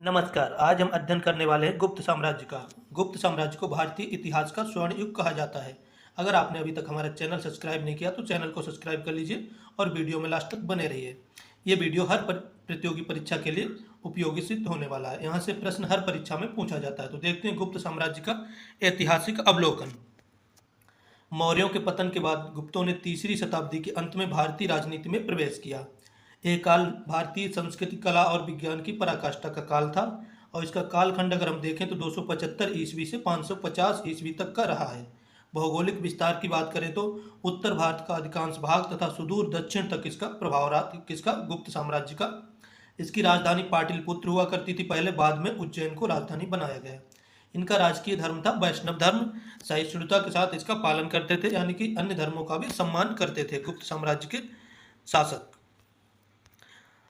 नमस्कार। आज हम अध्ययन करने वाले हैं गुप्त साम्राज्य का। गुप्त साम्राज्य को भारतीय इतिहास का स्वर्ण युग कहा जाता है। अगर आपने अभी तक हमारा चैनल सब्सक्राइब नहीं किया तो चैनल को सब्सक्राइब कर लीजिए और वीडियो में लास्ट तक बने रहिए। ये वीडियो हर प्रतियोगी परीक्षा के लिए उपयोगी सिद्ध होने वाला है। यहाँ से प्रश्न हर परीक्षा में पूछा जाता है। तो देखते हैं गुप्त साम्राज्य का ऐतिहासिक अवलोकन। मौर्यों के पतन के बाद गुप्तों ने तीसरी शताब्दी के अंत में भारतीय राजनीति में प्रवेश किया। यह काल भारतीय संस्कृति, कला और विज्ञान की पराकाष्ठा का काल था और इसका कालखंड अगर हम देखें तो 275 ईस्वी से 550 ईस्वी तक का रहा है। भौगोलिक विस्तार की बात करें तो उत्तर भारत का अधिकांश भाग तथा सुदूर दक्षिण तक इसका प्रभाव रहा किसका, गुप्त साम्राज्य का। इसकी राजधानी पाटलिपुत्र हुआ करती थी पहले, बाद में उज्जैन को राजधानी बनाया गया। इनका राजकीय धर्म था वैष्णव धर्म। सहिष्णुता के साथ इसका पालन करते थे, यानी कि अन्य धर्मों का भी सम्मान करते थे गुप्त साम्राज्य के शासक।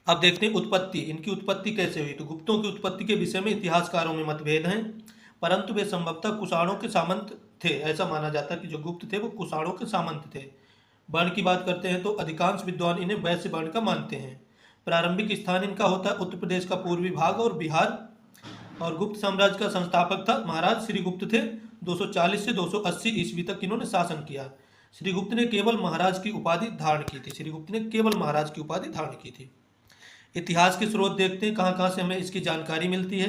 अब देखते हैं उत्पत्ति। इनकी उत्पत्ति कैसे हुई। तो गुप्तों की उत्पत्ति के विषय में इतिहासकारों में मतभेद हैं, परंतु वे संभवतः कुषाणों के सामंत थे। ऐसा माना जाता है कि जो गुप्त थे वो कुषाणों के सामंत थे। वर्ण की बात करते हैं तो अधिकांश विद्वान इन्हें वैश्य वर्ण का मानते हैं। प्रारंभिक स्थान इनका होता है उत्तर प्रदेश का पूर्वी भाग और बिहार। और गुप्त साम्राज्य का संस्थापक था महाराज श्रीगुप्त थे। 240 से 280 ईस्वी तक इन्होंने शासन किया। श्रीगुप्त ने केवल महाराज की उपाधि धारण की थी। श्रीगुप्त ने केवल महाराज की उपाधि धारण की थी। इतिहास के स्रोत देखते हैं कहाँ कहाँ से हमें इसकी जानकारी मिलती है।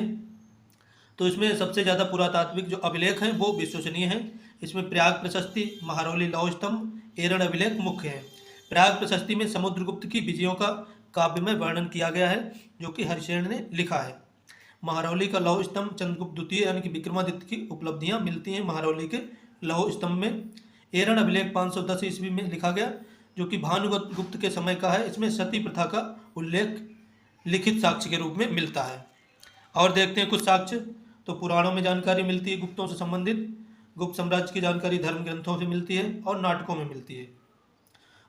तो इसमें सबसे ज़्यादा पुरातात्विक जो अभिलेख हैं वो विश्वसनीय हैं। इसमें प्रयाग प्रशस्ति, महारौली लौह स्तंभ, एरण अभिलेख मुख्य हैं। प्रयाग प्रशस्ति में समुद्रगुप्त की विजयों का काव्यमय वर्णन किया गया है जो कि हरिशेन ने लिखा है। महारौली का लौह स्तंभ चंद्रगुप्त द्वितीय यानी कि विक्रमादित्य की उपलब्धियां मिलती हैं महारौली के लौह स्तंभ में। एरण अभिलेख 510 ईस्वी में लिखा गया जो कि भानुगुप्त के समय का है। इसमें सती प्रथा का उल्लेख लिखित साक्ष्य के रूप में मिलता है। और देखते हैं कुछ साक्ष्य। तो पुराणों में जानकारी मिलती है गुप्तों से संबंधित। गुप्त साम्राज्य की जानकारी धर्म ग्रंथों से मिलती है और नाटकों में मिलती है।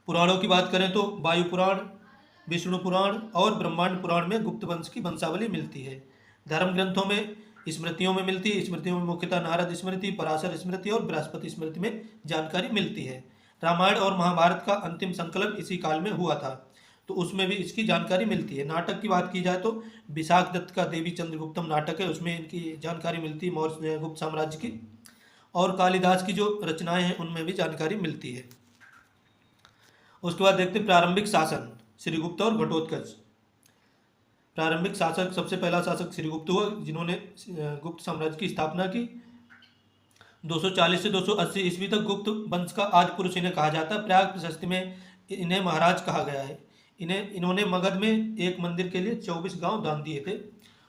पुराणों की बात करें तो वायु पुराण, विष्णु पुराण और ब्रह्मांड पुराण में गुप्त वंश की वंशावली मिलती है। धर्म ग्रंथों में स्मृतियों में मिलती है। स्मृतियों में मुख्यतः नारद स्मृति, पराशर स्मृति और बृहस्पति स्मृति में जानकारी मिलती है। रामायण और महाभारत का अंतिम संकलन इसी काल में हुआ था, तो उसमें भी इसकी जानकारी मिलती है। नाटक की बात की जाए तो विशाख दत्त का देवी चंद्रगुप्तम नाटक है, उसमें इनकी जानकारी मिलती है मौर्य गुप्त साम्राज्य की। और कालिदास की जो रचनाएं हैं उनमें भी जानकारी मिलती है। उसके बाद देखते हैं प्रारंभिक शासन, श्रीगुप्त और घटोत्कच। प्रारंभिक शासक, सबसे पहला शासक श्रीगुप्त हुआ जिन्होंने गुप्त साम्राज्य की स्थापना की। 240 से 280 ईस्वी तक गुप्त वंश का आदि पुरुष इन्हें कहा जाता है। प्रयाग प्रशस्ति में इन्हें महाराज कहा गया है। इन्होंने मगध में एक मंदिर के लिए 24 गांव दान दिए थे।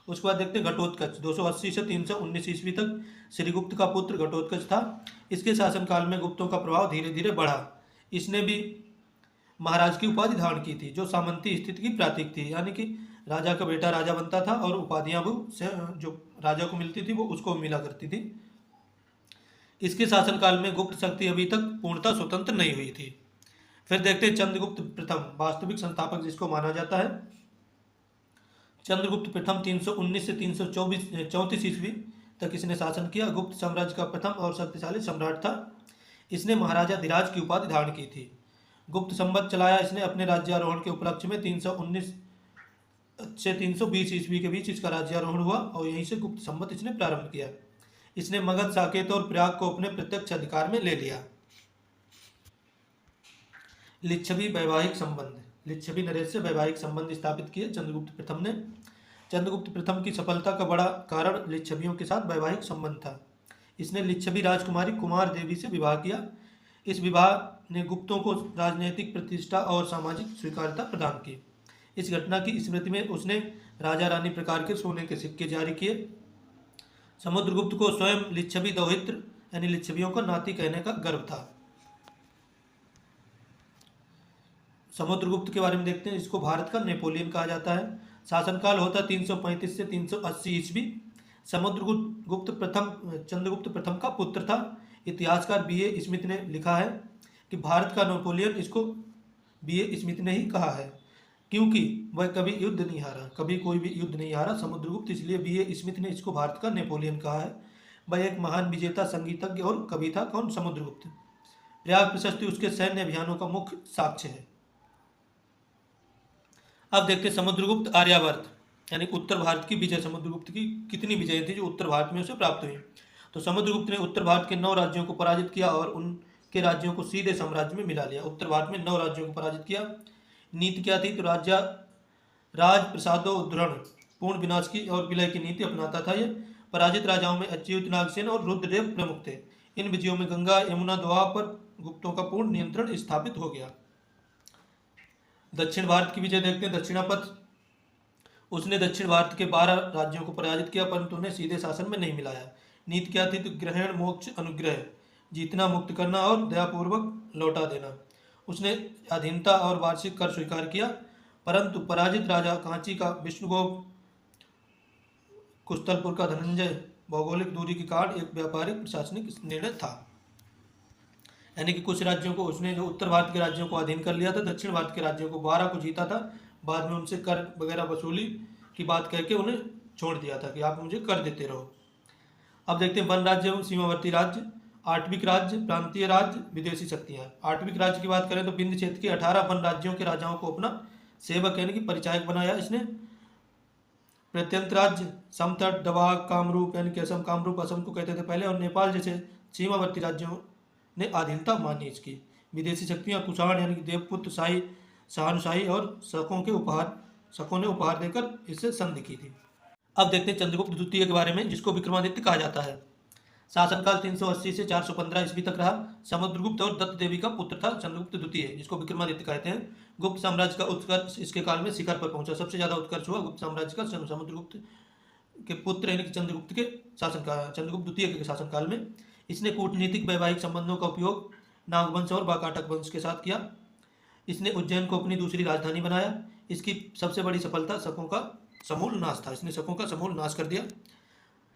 उसके बाद देखते हैं घटोत्कच। 280 से 319 ईस्वी तक श्रीगुप्त का पुत्र घटोत्कच था। इसके शासनकाल में गुप्तों का प्रभाव धीरे धीरे बढ़ा। इसने भी महाराज की उपाधि धारण की थी जो सामंती स्थिति की प्रतीक थी, यानी कि राजा का बेटा राजा बनता था और उपाधियां वो जो राजा को मिलती थी वो उसको मिला करती थी। इसके शासनकाल में गुप्त शक्ति अभी तक पूर्णतः स्वतंत्र नहीं हुई थी। फिर देखते हैं चंद्रगुप्त प्रथम, वास्तविक संस्थापक जिसको माना जाता है। चंद्रगुप्त प्रथम 319 से 334 ईस्वी तक इसने शासन किया। गुप्त साम्राज्य का प्रथम और शक्तिशाली सम्राट था। इसने महाराजा धीराज की उपाधि धारण की थी। गुप्त संवत चलाया इसने अपने राज्यारोहण के उपलक्ष्य में। 319 से 320 ईस्वी के बीच इसका राज्यारोहण हुआ और यहीं से गुप्त संवत इसने प्रारंभ किया। इसने मगध, साकेत और प्रयाग को अपने प्रत्यक्ष अधिकार में ले लिया। लिच्छवी वैवाहिक संबंध, लिच्छवी नरेश से वैवाहिक संबंध स्थापित किए चंद्रगुप्त प्रथम ने। चंद्रगुप्त प्रथम की सफलता का बड़ा कारण लिच्छवियों के साथ वैवाहिक संबंध था। इसने लिच्छवी राजकुमारी कुमार देवी से विवाह किया। इस विवाह ने गुप्तों को राजनीतिक प्रतिष्ठा और सामाजिक स्वीकार्यता प्रदान की। इस घटना की स्मृति में उसने राजा रानी प्रकार के सोने के सिक्के जारी किए। समुद्रगुप्त को स्वयं लिच्छवी दौहित्र यानी लिच्छवियों का नाती कहने का गर्व था। समुद्रगुप्त के बारे में देखते हैं। इसको भारत का नेपोलियन कहा जाता है। शासनकाल होता 335 से 380 ईस्वी। समुद्रगुप्त प्रथम चंद्रगुप्त प्रथम का पुत्र था। इतिहासकार B.A. स्मिथ ने लिखा है कि भारत का नेपोलियन इसको B.A. स्मिथ ने ही कहा है, क्योंकि वह कभी युद्ध नहीं हारा, कभी कोई भी युद्ध नहीं हारा समुद्रगुप्त, इसलिए B.A. स्मिथ ने इसको भारत का नेपोलियन कहा है। वह एक महान विजेता, संगीतज्ञ और कवि था। कौन? समुद्रगुप्त। प्रयाग प्रशस्ति उसके सैन्य अभियानों का मुख्य साक्ष्य है। अब देखते हैं समुद्रगुप्त आर्यावर्त। यानी उत्तर भारत की विजय समुद्रगुप्त की कितनी विजय थी जो उत्तर भारत में उसे प्राप्त हुई। तो समुद्रगुप्त ने उत्तर भारत के 9 राज्यों को पराजित किया और उनके राज्यों को सीधे साम्राज्य में मिला लिया। उत्तर भारत में 9 राज्यों को पराजित किया। नीति क्या थी? तो राज प्रसादोद्धरण, पूर्ण विनाश की और विलय की नीति अपनाता था। ये पराजित राजाओं में अच्युत नागसेन और रुद्रदेव प्रमुख थे। इन विजयों में गंगा यमुना दोहा पर गुप्तों का पूर्ण नियंत्रण स्थापित हो गया। दक्षिण भारत की विजय देखते हैं। दक्षिणापथ, उसने दक्षिण भारत के 12 राज्यों को पराजित किया परंतु उन्हें सीधे शासन में नहीं मिलाया। नीति क्या थी? तो ग्रहण मोक्ष अनुग्रह, जीतना मुक्त करना और दयापूर्वक लौटा देना। उसने अधीनता और वार्षिक कर स्वीकार किया परंतु पराजित राजा कांची का विष्णुगोप, कुस्तलपुर का धनंजय भौगोलिक दूरी के कारण एक व्यापारिक प्रशासनिक निर्णय था। यानी कि कुछ राज्यों को उसने, जो उत्तर भारत के राज्यों को अधीन कर लिया था, दक्षिण भारत के राज्यों को 12 को जीता था, बाद में उनसे कर वगैरह वसूली की बात करके उन्हें छोड़ दिया था कि आप मुझे कर देते रहो। अब देखते हैं वन राज्य एवं सीमावर्ती राज्य, आठविक राज्य, प्रांतीय राज्य, विदेशी शक्तियाँ। आठविक राज्य की बात करें तो विंध्य क्षेत्र के 18 वन राज्यों के राजाओं को अपना सेवक यानी कि परिचायक बनाया इसने। प्रत्यंत राज्य, समतट, दबाग, कामरूप यानी कि असम, कामरूप असम को कहते थे पहले, और नेपाल जैसे सीमावर्ती राज्यों ने अधीनता मानी इसकी। विदेशी शक्तियाँ कुषाण यानी कि देवपुत्र, शाही, शाहनशाही और शकों ने उपहार देकर इससे संधि की थी। अब देखते हैं चंद्रगुप्त द्वितीय के बारे में, जिसको विक्रमादित्य कहा जाता है। शासनकाल 380 से 415 ईस्वी तक रहा। समुद्रगुप्त और दत्त देवी का पुत्र था चंद्रगुप्त द्वितीय, जिसको विक्रमादित्य कहते हैं। गुप्त साम्राज्य का उत्कर्ष इसके काल में शिखर पर पहुंचा। सबसे ज्यादा उत्कर्ष हुआ गुप्त साम्राज्य का समुद्रगुप्त के पुत्र यानी कि चंद्रगुप्त के शासनकाल, चंद्रगुप्त द्वितीय के शासनकाल में। इसने कूटनीतिक वैवाहिक संबंधों का उपयोग नागवंश और वाकाटक वंश के साथ किया। इसने उज्जैन को अपनी दूसरी राजधानी बनाया। इसकी सबसे बड़ी सफलता शकों का समूल नाश था। इसने शकों का समूल नाश कर दिया।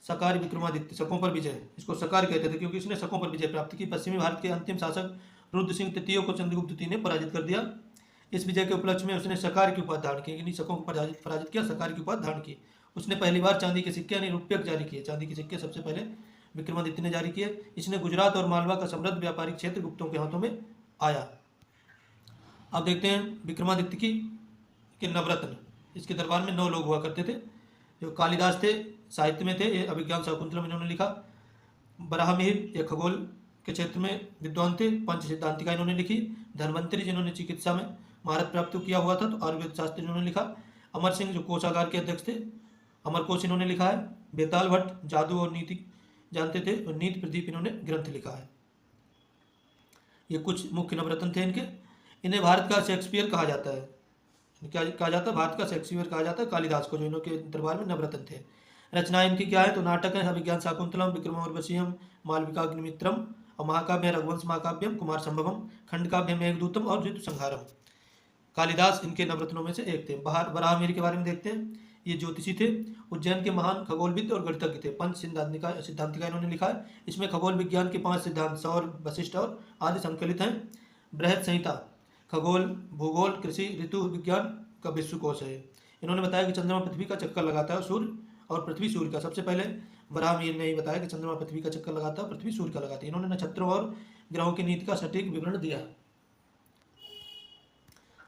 सकार विक्रमादित्य, शकों पर विजय, इसको सकार कहते थे क्योंकि इसने शकों पर विजय प्राप्त की। पश्चिमी भारत के अंतिम शासक रुद्र सिंह तृतीय को चंद्रगुप्त द्वितीय ने पराजित कर दिया। इस विजय के उपलक्ष्य में उसने सकार की उपाधि धारण की, यानी शकों को पराजित किया, सकार की उपाधि धारण की। उसने पहली बार चांदी के सिक्के यानी रुपये जारी किए। चांदी के सिक्के सबसे पहले विक्रमादित्य ने जारी किए। इसने गुजरात और मालवा का समृद्ध व्यापारिक क्षेत्र गुप्तों के हाथों में आया। अब देखते हैं विक्रमादित्य की के नवरत्न। इसके दरबार में 9 लोग हुआ करते थे। जो कालिदास थे, साहित्य में थे, ये अभिज्ञान शाकुंतलम इन्होंने लिखा। बराहमिहिर ये खगोल के क्षेत्र में विद्वान थे। पंच सिद्धांतिका इन्होंने लिखी। धन्वंतरी जिन्होंने चिकित्सा में महारत प्राप्त किया हुआ था, तो आयुर्वेद शास्त्र इन्होंने लिखा। अमर सिंह जो कोषागार के अध्यक्ष थे, अमर कोश इन्होंने लिखा है। बेताल भट्ट जादू और नीति जानते थे, और नीति प्रदीप इन्होंने ग्रंथ लिखा है। ये कुछ मुख्य नवरत्न थे इनके। इन्हें भारत का शेक्सपियर कहा जाता है। क्या कहा जाता है? भारत का शेक्सपियर कहा जाता है कालिदास को, जो इनके दरबार में नवरत्न थे। रचना इनकी क्या है? तो नाटक है अभिज्ञान शाकुंतलम, विक्रमोर्वशीयम, मालविकाग्निमित्रम, और महाकाव्य रघुवंश महाकाव्यम, कुमार संभवम, खंडकाव्य मेघदूतम और ऋतु संहारम। कालिदास इनके नवरत्नों में से एक थे। बराहमिहिर के बारे में देखते हैं। ये ज्योतिषी थे। उज्जैन के महान खगोलविद और गणितज्ञ थे। पंच सिद्धांतिका इन्होंने लिखा है। इसमें खगोल विज्ञान के 5 सिद्धांत, सौर, वशिष्ठ और आदि संकलित हैं। बृहद संहिता खगोल, भूगोल, कृषि, ऋतु विज्ञान का विश्वकोश है। इन्होंने बताया कि चंद्रमा पृथ्वी का चक्कर लगाता है, सूर्य और पृथ्वी सूर्य का। सबसे पहले बराहमिहिर ने ही बताया कि चंद्रमा पृथ्वी का चक्कर लगाता है, पृथ्वी सूर्य का लगाती है। इन्होंने नक्षत्रों और ग्रहों की नीति का सटीक विवरण दिया।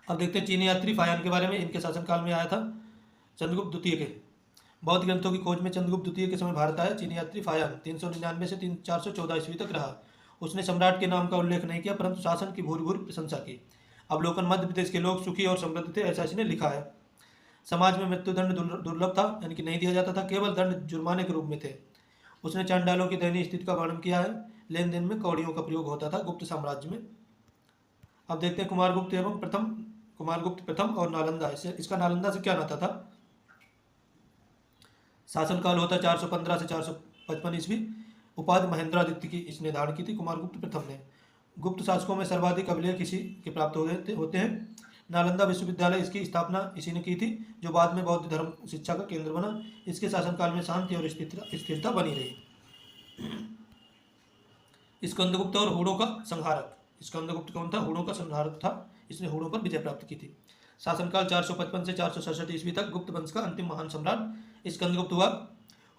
अब देखते हैं चीनी यात्री फायान के बारे में। इनके शासनकाल में आया था चंद्रगुप्त द्वितीय के। बौद्ध ग्रंथों की खोज में चंद्रगुप्त द्वितीय के समय भारत आया। चीनी यात्री फायान 399 से 414 ईस्वी तक रहा। उसने सम्राट के नाम का उल्लेख नहीं किया परंतु शासन की भूरी प्रशंसा की। अवलोकन, मध्य प्रदेश के लोग सुखी और समृद्ध थे, ऐसा इसने लिखा है। समाज में मृत्युदंड दुर्लभ था, यानी कि नहीं दिया जाता था, केवल दंड जुर्माने के रूप में थे। उसने चांडालों की दयनीय स्थिति का वर्णन किया है। लेन देन में कौड़ियों का प्रयोग होता था गुप्त साम्राज्य में। अब देखते हैं कुमारगुप्त प्रथम और नालंदा। इसका नालंदा से क्या नाता था? शासनकाल होता 415 से 455 ईस्वी। उपाधि महेंद्रादित्य की इसने धारण की थी कुमारगुप्त प्रथम ने। गुप्त शासकों में सर्वाधिक अभिलेख इसी के प्राप्त होते हैं। नालंदा विश्वविद्यालय इसकी स्थापना इसी ने की थी, जो बाद में बौद्ध धर्म शिक्षा का केंद्र बना। इसके शासनकाल में शांति और स्थिरता बनी रही। स्कंदगुप्त और हूणों का संहारक। स्कंदगुप्त कौन था? हूणों का संहारक था। इसने हूणों पर विजय प्राप्त की थी। शासनकाल 455 से 467 ईस्वी तक गुप्त वंश का अंतिम महान सम्राट स्कंदगुप्त हुआ।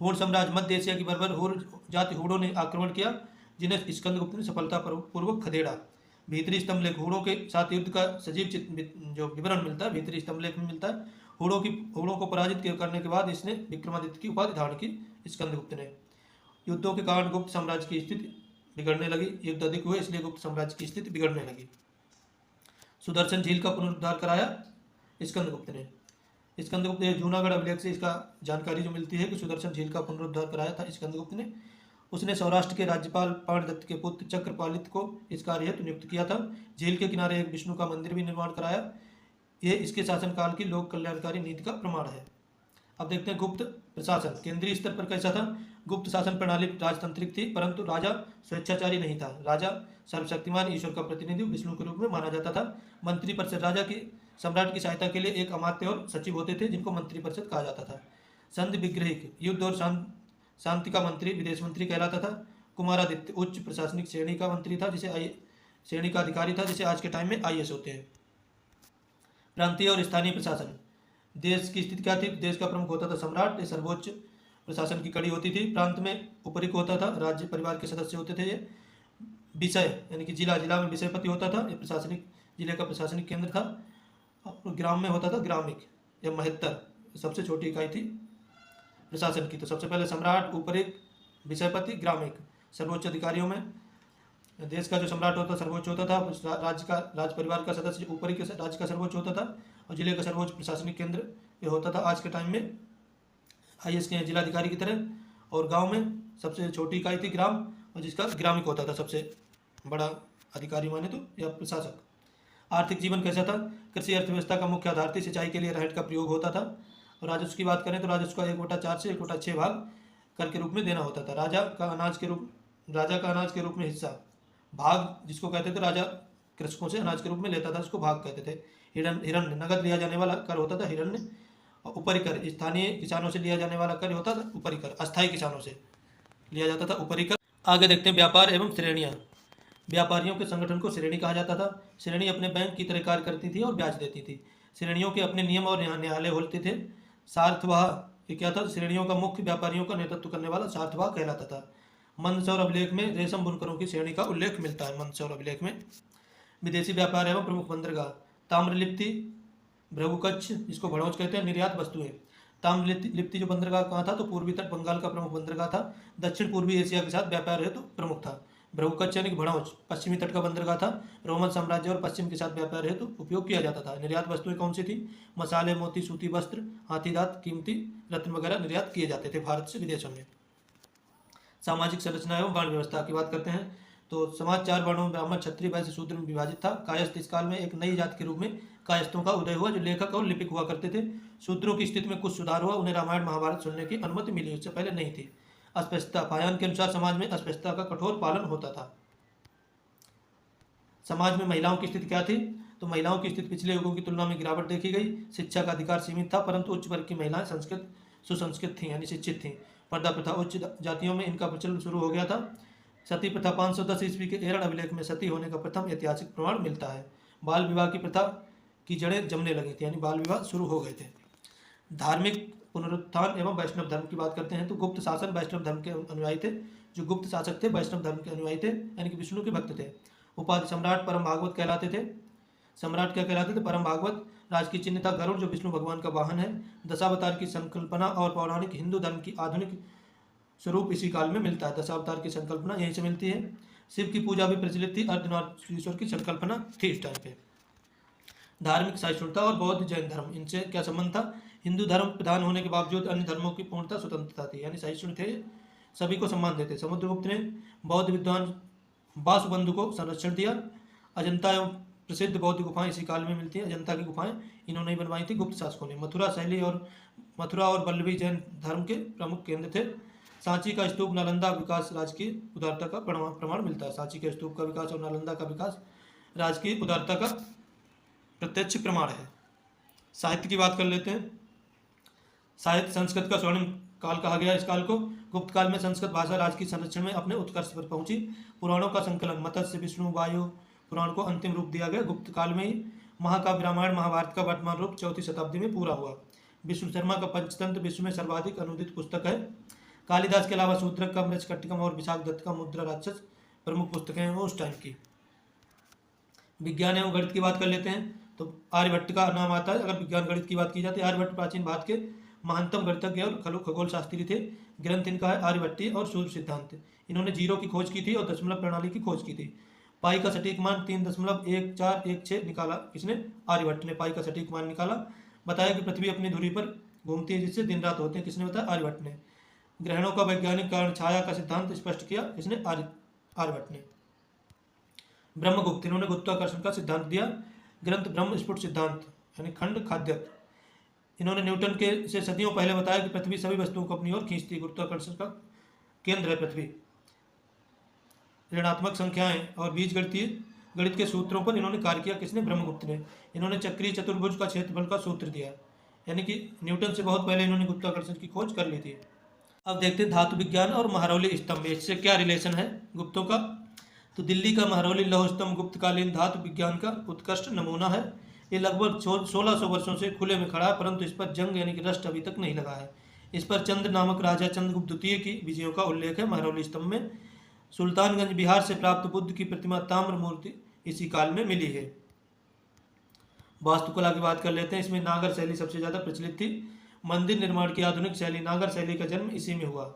हूण साम्राज्य मध्य एशिया की बर्बर हूण जाति हूणों ने आक्रमण किया, जिन्हें स्कंदगुप्त ने सफलतापूर्वक खदेड़ा। भीतरी स्तंभलेख हूणों के साथ युद्ध का सजीव जो विवरण मिलता है भीतरी स्तंभलेख में मिलता है। हुड़ों को पराजित करने के बाद इसने विक्रमादित्य की उपाधि धारण की स्कंदगुप्त ने। युद्धों के कारण गुप्त साम्राज्य की स्थिति बिगड़ने लगी। युद्ध अधिक हुए इसलिए गुप्त साम्राज्य की स्थिति बिगड़ने लगी। सुदर्शन झील का पुनरुद्धार कराया स्कंदगुप्त ने। स्कंदगुप्त जूनागढ़ अभिलेख से इसका जानकारी जो मिलती है कि सुदर्शन झील का पुनरुद्धार कराया था स्कंदगुप्त ने। उसने सौराष्ट्र के राज्यपाल पाणदत्त के पुत्र चक्रपालित को इस कार्य हेतु नियुक्त किया था। झील के किनारे एक विष्णु का मंदिर भी निर्माण कराया। यह इसके शासनकाल की लोक कल्याणकारी नीति का प्रमाण है। अब देखते हैं गुप्त प्रशासन केंद्रीय स्तर पर कैसा था। गुप्त शासन प्रणाली राजतांत्रिक थी, परंतु राजा स्वेच्छाचारी नहीं था। राजा सर्वशक्तिमान ईश्वर का प्रतिनिधि विष्णु के रूप में माना जाता था। मंत्री परिषद राजा की सम्राट की सहायता के लिए एक अमात्य और सचिव होते थे, जिनको मंत्री परिषद कहा जाता था। संधि विग्रहिक युद्ध और शांति का मंत्री विदेश मंत्री कहलाता था। कुमारादित्य उच्च प्रशासनिक श्रेणी का मंत्री था, श्रेणी का अधिकारी था, जिसे आज के टाइम में IAS होते हैं। प्रांतीय और स्थानीय प्रशासन देश की स्थिति क्या थी। देश का प्रमुख होता था सम्राट, ये सर्वोच्च प्रशासन की कड़ी होती थी। प्रांत में उपरिक होता था, राज्य परिवार के सदस्य होते थे। ये विषय यानी कि जिला में विषयपति होता था, ये प्रशासनिक जिले का प्रशासनिक केंद्र था। और ग्राम में होता था ग्रामिक या महत्तर, सबसे छोटी इकाई थी प्रशासन की। तो सबसे पहले सम्राट, उपरिक, विषयपति, ग्रामिक। सर्वोच्च अधिकारियों में देश का जो सम्राट होता सर्वोच्च होता था। राज परिवार का सदस्य ऊपरी के राज्य का सर्वोच्च होता था, और जिले का सर्वोच्च प्रशासनिक केंद्र ये होता था आज के टाइम में IAS के जिलाधिकारी की तरह। और गांव में सबसे छोटी इकाई थी ग्राम, और जिसका ग्रामिक होता था सबसे बड़ा अधिकारी माने तो या प्रशासक। आर्थिक जीवन कैसा था। कृषि अर्थव्यवस्था का मुख्य आधार थी। सिंचाई के लिए रहट का प्रयोग होता था। और राजस्व की बात करें तो राजस्व का 1/4 से 1/6 भाग कर के रूप में देना होता था। राजा का अनाज के रूप में हिस्सा भाग जिसको कहते थे, राजा कृषकों से अनाज के रूप में लेता था, इसको भाग कहते थे। हिरण्य नगद लिया जाने वाला कर होता था हिरण्य। और ऊपरी कर स्थानीय किसानों से लिया जाने वाला कर होता था ऊपरी कर, अस्थायी किसानों से लिया जाता था ऊपरी कर। आगे देखते हैं व्यापार एवं श्रेणियाँ। व्यापारियों के संगठन को श्रेणी कहा जाता था। श्रेणी अपने बैंक की तरह कार्य करती थी और ब्याज देती थी। श्रेणियों के अपने नियम और न्यायालय होते थे। सार्थवाह ये क्या था। श्रेणियों का मुख्य व्यापारियों का नेतृत्व करने वाला सार्थवाह कहलाता था। मंदसौर अभिलेख में रेशम बुनकरों की श्रेणी का उल्लेख मिलता है। मंदसौर अभिलेख में विदेशी व्यापार एवं प्रमुख बंदरगाह। ताम्रलिप्ति, भृगुकच्छ जिसको भड़ौच कहते हैं, निर्यात वस्तुएं। ताम्रलिप्ति जो बंदरगाह कहाँ था, तो पूर्वी तट बंगाल का प्रमुख बंदरगाह था। दक्षिण पूर्वी एशिया के साथ व्यापार हेतु प्रमुख था। भृगुकच्छ यानी कि भड़ौच पश्चिमी तट का बंदरगाह था। रोमन साम्राज्य और पश्चिम के साथ व्यापार हेतु उपयोग किया जाता था। निर्यात वस्तुएं कौन सी थी। मसाले, मोती, सूती वस्त्र, हाथीदांत, कीमती रत्न वगैरह निर्यात किए जाते थे भारत से विदेशों में। सामाजिक संरचना एवं वर्ण व्यवस्था की बात करते हैं तो समाज 4 वर्णों में ब्राह्मण, क्षत्रिय, वैश्य, शूद्र में विभाजित था। कायस्थ इस काल में एक नई जाति के रूप में कायस्थों का उदय हुआ, जो लेखक और लिपिक हुआ करते थे। शूद्रों की स्थिति में कुछ सुधार हुआ, उन्हें रामायण महाभारत सुनने की अनुमति मिली, उससे पहले नहीं थी। अस्पृश्यता, पायन के अनुसार समाज में अस्पृश्यता का कठोर पालन होता था। समाज में महिलाओं की स्थिति क्या थी, तो महिलाओं की स्थिति पिछले युगों की तुलना में गिरावट देखी गई। शिक्षा का अधिकार सीमित था, परंतु उच्च वर्ग की महिलाएं सुसंस्कृत थीं यानी शिक्षित थीं। पर्दा प्रथा, उच्च जातियों में इनका प्रचलन शुरू हो गया था। सती प्रथा 510 ईस्वी के एरण अभिलेख में सती होने का प्रथम ऐतिहासिक प्रमाण मिलता है। बाल विवाह की प्रथा की जड़ें जमने लगी थी, यानी बाल विवाह शुरू हो गए थे। धार्मिक पुनरुत्थान एवं वैष्णव धर्म की बात करते हैं तो गुप्त शासन वैष्णव धर्म के अनुयायी थे। जो गुप्त शासक थे वैष्णव धर्म के अनुयायी थे, यानी कि विष्णु के भक्त थे। उपाधि सम्राट परम भागवत कहलाते थे। सम्राट क्या कहलाते थे, परम भागवत। राजकीय चिन्ह था गरुड़, जो विष्णु भगवान का वाहन है। दशावतार की संकल्पना और पौराणिक हिंदू धर्म की आधुनिक स्वरूप इसी काल में मिलता है। दशावतार की संकल्पना यहीं से मिलती है। शिव की पूजा भी प्रचलित थी। अर्धनारीश्वर की संकल्पना थी इस टाइम पे। धार्मिक सहिष्णुता और बौद्ध जैन धर्म, इनसे क्या संबंध था। हिंदू धर्म प्रधान होने के बावजूद अन्य धर्मों की पूर्णता स्वतंत्रता थी, यानी सहिष्णु थे, सभी को सम्मान देते। समुद्रगुप्त ने बौद्ध विद्वान वासुबंधु को संरक्षण दिया। अजंता एवं प्रसिद्ध बौद्ध गुफाएं इसी काल में मिलती हैं। अजंता की गुफाएं इन्होंने ही बनवाई थी गुप्त शासकों ने। मथुरा और वल्लभी जैन धर्म के प्रमुख केंद्र थे। सांची का स्तूप नालंदा विकास राजकीय उदारता का प्रमाण मिलता है। सांची के स्तूप का विकास और नालंदा का विकास राजकीय उदारता का प्रत्यक्ष प्रमाण है। साहित्य की बात कर लेते हैं। साहित्य संस्कृत का स्वर्णिम काल कहा गया इस काल को। गुप्त काल में संस्कृत भाषा राज्य की संरक्षण में अपने उत्कर्ष पर पहुंची। पुराणों का संकलन मत्स्य, विष्णु, वायु पुराण को अंतिम रूप दिया गया गुप्त काल में ही। महाकाव्य रामायण महाभारत का वर्तमान रूप 4वीं शताब्दी में पूरा हुआ। विष्णु शर्मा का पंचतंत्र विश्व में सर्वाधिक अनुदित पुस्तक है। कालिदास के अलावा शूद्रक का मृच्छकटिकम और विशाख दत्त का मुद्रा राक्षस प्रमुख पुस्तकें हैं वो उस टाइम की। विज्ञान एवं गणित की बात कर लेते हैं तो आर्यभट्ट का नाम आता है। अगर विज्ञान गणित की बात की जाती है, आर्यभट्ट प्राचीन भारत के महानतम गणितज्ञ और खगोल शास्त्री थे। ग्रंथ इनका है आर्यभट्टीय और सूर्य सिद्धांत। इन्होंने जीरो की खोज की थी और दशमलव प्रणाली की खोज की थी। पाई का सटीक मान 3.1416 निकाला किसने? आर्यभट्ट ने पाई का सटीक मान निकाला। बताया कि पृथ्वी अपनी धुरी पर घूमती है जिससे दिन रात होते हैं, किसने बताया? आर्यभट्ट ने। ग्रहणों का वैज्ञानिक कारण छाया का सिद्धांत स्पष्ट किया, किसने? आर्यभट्ट ने। ब्रह्मगुप्त, इन्होंने गुरुत्वाकर्षण का सिद्धांत दिया। ग्रंथ ब्रह्म स्फुट सिद्धांत यानी खंड खाद्यक। इन्होंने न्यूटन के से सदियों पहले बताया कि पृथ्वी सभी वस्तुओं को अपनी ओर खींचती है। गुरुत्वाकर्षण का केंद्र है पृथ्वी। ऋणात्मक संख्याएं और बीजगणितीय गणित के सूत्रों पर इन्होंने कार्य किया, किसने? ब्रह्मगुप्त ने। इन्होंने चक्रीय चतुर्भुज का क्षेत्रफल का सूत्र दिया, यानी कि न्यूटन से बहुत पहले इन्होंने गुरुत्वाकर्षण की खोज कर ली थी। अब देखते हैं धातु विज्ञान और महरौली स्तंभ, इससे क्या रिलेशन है गुप्तों का। तो दिल्ली का महरौली लौह स्तंभ गुप्तकालीन धातु विज्ञान का उत्कृष्ट नमूना है। ये लगभग 1600 वर्षों से खुले में खड़ा है, परंतु इस पर जंग यानी कि रस्ट अभी तक नहीं लगा है। इस पर चंद्र नामक राजा चंद्रगुप्त द्वितीय की विजयों का उल्लेख है। महरौली स्तंभ में सुल्तानगंज बिहार से प्राप्त बुद्ध की प्रतिमा ताम्र मूर्ति इसी काल में मिली है। वास्तुकला की बात कर लेते हैं। इसमें नागर शैली सबसे ज़्यादा प्रचलित थी। मंदिर निर्माण की आधुनिक शैली नागर शैली का जन्म इसी में हुआ।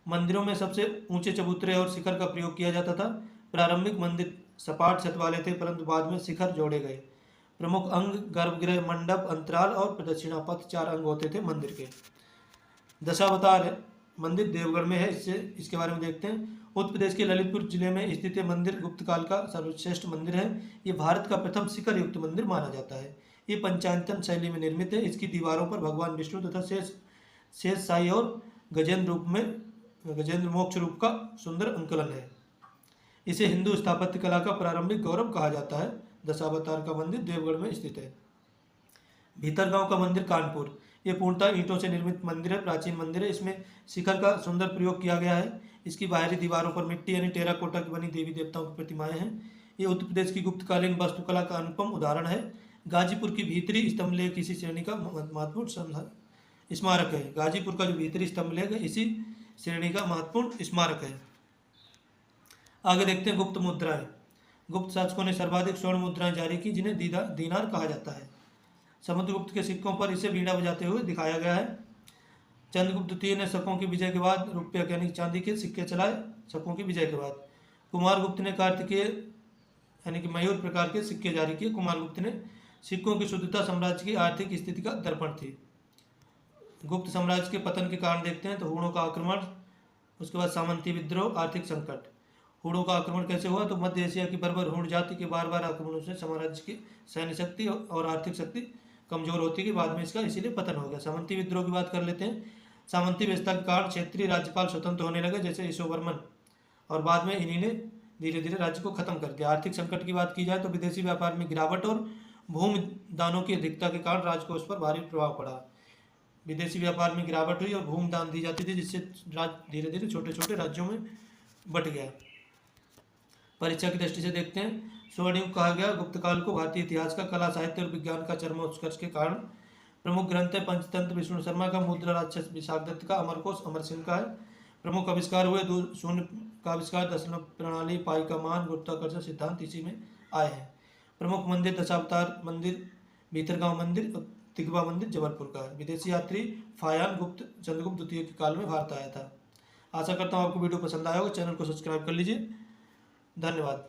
मंदिरों में सबसे ऊंचे चबूतरे और शिखर का प्रयोग किया जाता था। प्रारंभिक मंदिर सपाट छत वाले थे, परंतु बाद में शिखर जोड़े गए। प्रमुख अंग गर्भगृह, मंडप, अंतराल और प्रदक्षिणा पथ 4 अंग होते थे मंदिर के। दशावतार मंदिर देवगढ़ में है, इसके बारे में देखते हैं। उत्तर प्रदेश के ललितपुर जिले में स्थित यह मंदिर गुप्त काल का सर्वश्रेष्ठ मंदिर है। ये भारत का प्रथम शिखर युक्त मंदिर माना जाता है। ये पंचायतन शैली में निर्मित है। इसकी दीवारों पर भगवान विष्णु तथा शेष साई और गजेंद्र मोक्ष रूप का सुंदर अंकलन है। इसे हिंदू स्थापत्य कला का प्रारंभिक गौरव कहा जाता है। दशावतार का मंदिर देवगढ़ में स्थित है। भीतरगांव का मंदिर कानपुर, ये पूर्णतः ईंटों से निर्मित मंदिर है, प्राचीन मंदिर है। इसमें शिखर का सुंदर प्रयोग किया गया है। इसकी बाहरी दीवारों पर मिट्टी यानी टेराकोटा की बनी देवी देवताओं की प्रतिमाएं हैं। ये उत्तर प्रदेश की गुप्तकालीन वास्तुकला का अनुपम उदाहरण है। गाजीपुर की भीतरी स्तंभलेख इसी श्रेणी का महत्वपूर्ण स्मारक है। गाजीपुर का जो भीतरी स्तंभलेख है इसी श्रेणी का महत्वपूर्ण स्मारक है। आगे देखते हैं गुप्त मुद्राएं। गुप्त शासकों ने सर्वाधिक स्वर्ण मुद्राएं जारी की, जिन्हें दीनार कहा जाता है। समुद्रगुप्त के सिक्कों पर इसे बीड़ा बजाते हुए दिखाया गया है। चंद्रगुप्त द्वितीय ने शकों की विजय के बाद रुपये यानी चांदी के सिक्के चलाए। शकों की विजय के बाद कुमारगुप्त ने कार्तिकेय यानी कि मयूर प्रकार के सिक्के जारी किए। कुमारगुप्त ने सिक्कों की शुद्धता साम्राज्य की आर्थिक स्थिति का दर्पण थी। गुप्त साम्राज्य के पतन के कारण देखते हैं तो हुणों का आक्रमण, उसके बाद सामंती विद्रोह, आर्थिक संकट। हुणों का आक्रमण कैसे हुआ? तो मध्य एशिया की बर्बर हुण जाति के बार बार आक्रमणों से साम्राज्य की सैन्य शक्ति और आर्थिक शक्ति कमजोर होती गई। बाद में इसका इसीलिए पतन हो गया। सामंती विद्रोह की बात कर लेते हैं। सामंती व्यवस्था के कारण क्षेत्रीय राज्यपाल स्वतंत्र होने लगे, जैसे यशोवर्मन, और बाद में इन्हीं ने धीरे धीरे राज्य को खत्म कर दिया। आर्थिक संकट की बात की जाए तो विदेशी व्यापार में गिरावट और भूमि दानों की अधिकता के कारण राजकोष पर भारी प्रभाव पड़ा। विदेशी व्यापार में गिरावट हुई और भूमि दान दी जाती थी, जिससे राज्य धीरे धीरे छोटे छोटे राज्यों में बट गया। परीक्षा की दृष्टि से देखते हैं। स्वर्ण युग कहा गया गुप्तकाल को भारतीय इतिहास का, कला साहित्य और विज्ञान का चरमोत्कर्ष के कारण। प्रमुख ग्रंथ है पंचतंत्र विष्णु शर्मा का, मुद्रा राक्षस विशाख दत्त का, अमरकोश अमर सिंह का है। प्रमुख आविष्कार हुए शून्य का आविष्कार, दशमलव प्रणाली, पाई का मान, गुरुत्वाकर्षण सिद्धांत इसी में आए हैं। प्रमुख मंदिर दशावतार मंदिर, भीतरगांव मंदिर, तिगवा मंदिर जबलपुर का है। विदेशी यात्री फायान गुप्त चंद्रगुप्त द्वितीय के काल में भारत आया था। आशा करता हूँ आपको वीडियो पसंद आया होगा। चैनल को सब्सक्राइब कर लीजिए। धन्यवाद।